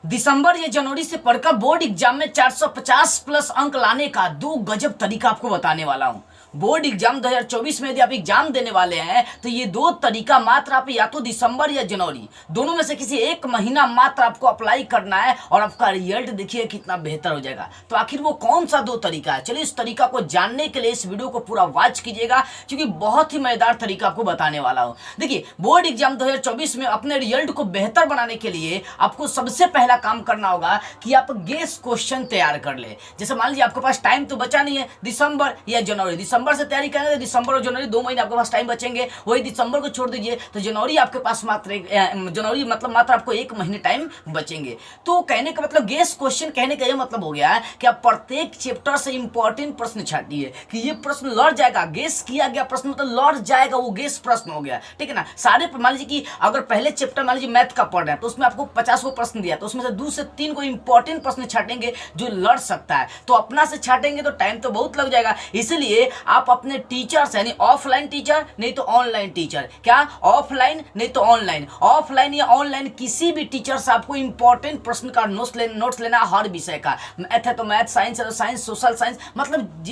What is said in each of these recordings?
दिसंबर या जनवरी से पढ़कर बोर्ड एग्जाम में 450 प्लस अंक लाने का दो गजब तरीका आपको बताने वाला हूं। बोर्ड एग्जाम 2024 में यदि आप एग्जाम देने वाले हैं तो ये दो तरीका मात्र आप या तो दिसंबर या जनवरी दोनों में से किसी एक महीना मात्र आपको अप्लाई करना है और आपका रिजल्ट देखिए कितना बेहतर हो जाएगा। तो आखिर वो कौन सा दो तरीका है, चलिए इस तरीका को जानने के लिए इस वीडियो को पूरा वॉच कीजिएगा क्योंकि बहुत ही मजेदार तरीका आपको बताने वाला हूं। देखिए, बोर्ड एग्जाम 2024 में अपने रिजल्ट को बेहतर बनाने के लिए आपको सबसे पहला काम करना होगा कि आप गेस क्वेश्चन तैयार कर ले। जैसे मान लीजिए आपके पास टाइम तो बचा नहीं है, दिसंबर या जनवरी, दिसंबर से तैयारी करेंगे तो दिसंबर और जनवरी 2 महीने आपके पास टाइम बचेंगे। वही दिसंबर को छोड़ दीजिए तो जनवरी आपके पास जनवरी मतलब मात्र आपको 1 महीने टाइम बचेंगे। तो कहने का मतलब गेस क्वेश्चन कहने का ये मतलब हो गया है कि आप प्रत्येक चैप्टर से इंपॉर्टेंट प्रश्न छाटिए कि ये प्रश्न लड़ जाएगा। गेस किया गया प्रश्न मतलब लड़ जाएगा, वो गेस प्रश्न हो गया, ठीक है ना। सारे मान लीजिए कि अगर पहले चैप्टर मान लीजिए मैथ का पढ़ रहे हैं तो उसमें आपको 50 को प्रश्न दिया तो उसमें से 2 से 3 को इंपॉर्टेंट प्रश्न छाटेंगे जो लड़ सकता है। तो अपना से छाटेंगे तो टाइम तो बहुत लग जाएगा। इसलिए आप अपने टीचर से, यानी ऑफलाइन टीचर नहीं तो ऑनलाइन टीचर, क्या ऑफलाइन नहीं तो ऑनलाइन, ऑफलाइन या ऑनलाइन किसी भी टीचर से आपको इंपॉर्टेंट प्रश्न का नोट्स लेना हर विषय का। मैथ है तो मैथ, साइंस है तो साइंस, सोशल साइंस, मतलब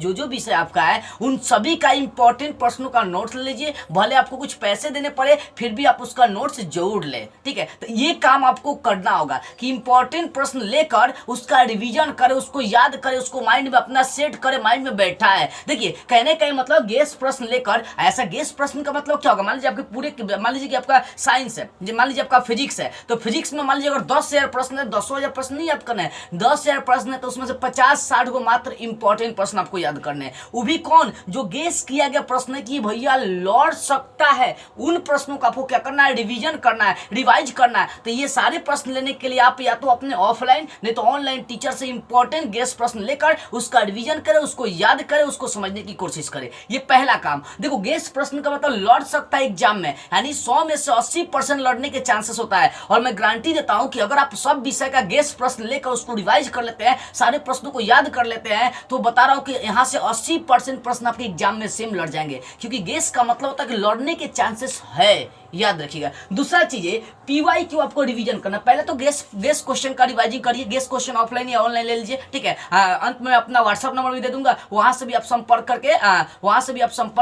जो विषय आपका है उन सभी का इंपॉर्टेंट प्रश्नों का नोट्स ले लीजिए। भले आपको कुछ पैसे देने पड़े फिर भी आप उसका नोट्स जरूर ले, ठीक है। तो ये काम आपको करना होगा कि इंपॉर्टेंट प्रश्न लेकर उसका रिवीजन करे, उसको याद करे, उसको माइंड में अपना सेट करे, माइंड में बैठा है। देखिए, कहने का मतलब गेस प्रश्न लेकर, ऐसा गेस प्रश्न का मतलब क्या होगा, मान लीजिए आपके पूरे, मान लीजिए कि आपका साइंस है, मान लीजिए आपका फिजिक्स है तो फिजिक्स में मान लीजिए अगर 10,000 प्रश्न है, 10,000 प्रश्न नहीं याद करना है, 10,000 प्रश्न है तो उसमें से 50-60 को मात्र इंपॉर्टेंट प्रश्न आपको याद करने हैं। वो भी कौन, जो गेस किया गया प्रश्न है कि भैया लौट सकता है, उन प्रश्नों का आपको क्या करना है, रिवीजन करना है, रिवाइज करना है। तो ये सारे प्रश्न लेने के लिए आप या तो अपने ऑफलाइन नहीं तो ऑनलाइन टीचर से इंपॉर्टेंट गेस प्रश्न लेकर उसका रिवीजन करें, उसको याद करें, उसको समझने की कोशिश करें। ये पहला काम। देखो, गेस प्रश्न का मतलब लड़ सकता है एग्जाम में, यानी 100 में से 80% लड़ने के चांसेस होता है। और मैं गारंटी देता हूं कि अगर आप सब विषय का गेस प्रश्न लेकर उसको रिवाइज कर लेते हैं, सारे प्रश्नों को याद कर लेते हैं, तो बता रहा हूं कि यहां से 80% प्रश्न आपके एग्जाम में सेम लड़ जाएंगे। क्योंकि गेस का मतलब होता है कि लड़ने के चांसेस है, याद रखिएगा। दूसरा चीज है PYQ आपको रिवीजन करना। पहले तो गेस क्वेश्चन का रिवाइजिंग करिए। गेस क्वेश्चन ऑफलाइन या ऑनलाइन ले लीजिए, ठीक है। अंत में अपना व्हाट्सएप नंबर भी दे दूंगा, वहां से भी आप संपर्क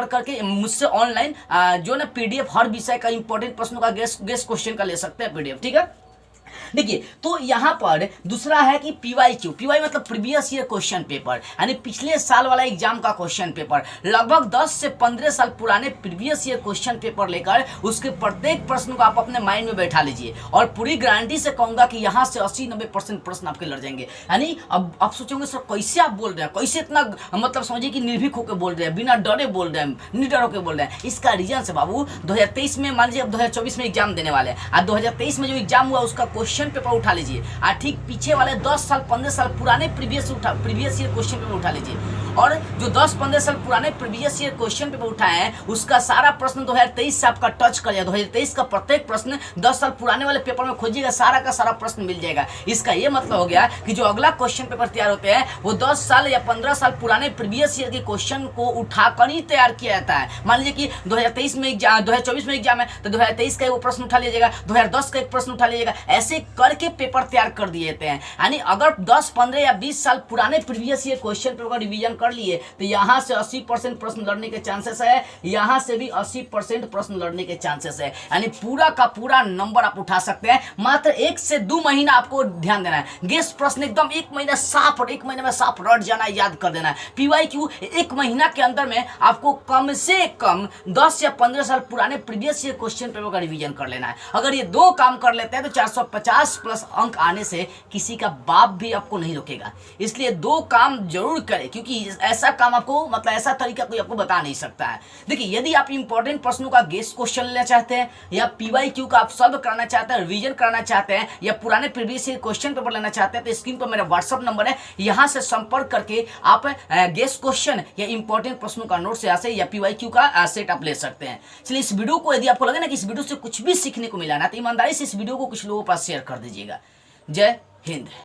करके मुझसे ऑनलाइन जो ना PDF हर विषय का इंपॉर्टेंट प्रश्नों का गेस क्वेश्चन का ले सकते हैं PDF, ठीक है। देखिए, तो यहां पर दूसरा है कि PYQ मतलब प्रीवियस ईयर क्वेश्चन पेपर, यानी पिछले साल वाला एग्जाम का क्वेश्चन पेपर। लगभग 10 से 15 साल पुराने प्रीवियस ईयर क्वेश्चन पेपर लेकर उसके प्रत्येक प्रश्न को आप अपने माइंड में बैठा लीजिए और पूरी गारंटी से कहूंगा कि यहां से 80-90% प्रश्न आपके लड़ जाएंगे। यानी अब आप सोचेंगे सर कैसे आप बोल रहे हैं, कैसे इतना मतलब समझिए कि निर्भीक होकर बोल रहे हैं, बिना डरे बोल रहे हैं, निडर होकर बोल रहे हैं। इसका रीजन से बाबू 2023 में, मान लीजिए अब 2024 में एग्जाम देने वाले हैं, आज 2023 में जो एग्जाम हुआ उसका क्वेश्चन पेपर उठा लीजिए और ठीक पीछे वाले 10 साल 15 साल पुराने प्रीवियस ईयर क्वेश्चन पेपर उठा लीजिए। और जो 10-15 साल पुराने प्रीवियस ईयर क्वेश्चन पेपर उठाए हैं उसका सारा प्रश्न 2023 से आपका टच कर जाएगा। 2023 का प्रत्येक प्रश्न 10 साल पुराने वाले पेपर में खोजिएगा, सारा का सारा प्रश्न मिल जाएगा। इसका यह मतलब हो गया कि जो अगला क्वेश्चन पेपर तैयार होते हैं वो 10 साल या 15 साल पुराने प्रीवियस ईयर के क्वेश्चन को उठाकर ही तैयार किया जाता है। मान लीजिए कि 2023 में 2024 में एग्जाम है तो 2023 का वो प्रश्न उठा लीजिएगा, 2010 का एक प्रश्न उठा लीजिएगा, ऐसे करके पेपर तैयार कर दिए जाते हैं। यानी अगर 10, 15 या 20 साल पुराने प्रीवियस ईयर क्वेश्चन पेपर का रिवीजन कर लिए तो यहां से 80% प्रश्न लड़ने के चांसेस है, यहां से भी 80% प्रश्न लड़ने के चांसेस है। यानी पूरा का पूरा नंबर आप उठा सकते हैं। मात्र 1 से 2 महीना आपको ध्यान देना है। गेस प्रश्न एकदम 1 महीने में साफ रट जाना है, याद कर देना है। PYQ 1 महीना के अंदर में आपको कम से कम 10 या 15 साल पुराने प्रीवियस ईयर क्वेश्चन पेपर का रिवीजन कर लेना है। अगर ये 2 काम कर लेते हैं तो 450 प्लस अंक आने से किसी का बाप भी आपको नहीं रोकेगा। इसलिए 2 काम जरूर करें क्योंकि ऐसा काम आपको, मतलब ऐसा तरीका कोई आपको बता नहीं सकता है। देखिए, यदि आप इंपॉर्टेंट प्रश्नों का गेस क्वेश्चन लेना चाहते हैं या PYQ का आप सॉल्व कराना चाहते हैं, रिवीजन कराना चाहते हैं या पुराने प्रीवियस ईयर क्वेश्चन पेपर लेना चाहते हैं तो स्क्रीन पर मेरा व्हाट्सएप नंबर है, यहां से संपर्क करके आप गेस क्वेश्चन या इंपॉर्टेंट प्रश्नों का नोट यहाँ से या PYQ का सेट आप ले सकते हैं। चलिए, इस वीडियो को यदि आपको लगे ना कि इस वीडियो से कुछ भी सीखने को मिला ना तो ईमानदारी से इस वीडियो को कुछ लोगों के पास शेयर कर दीजिएगा। जय हिंद।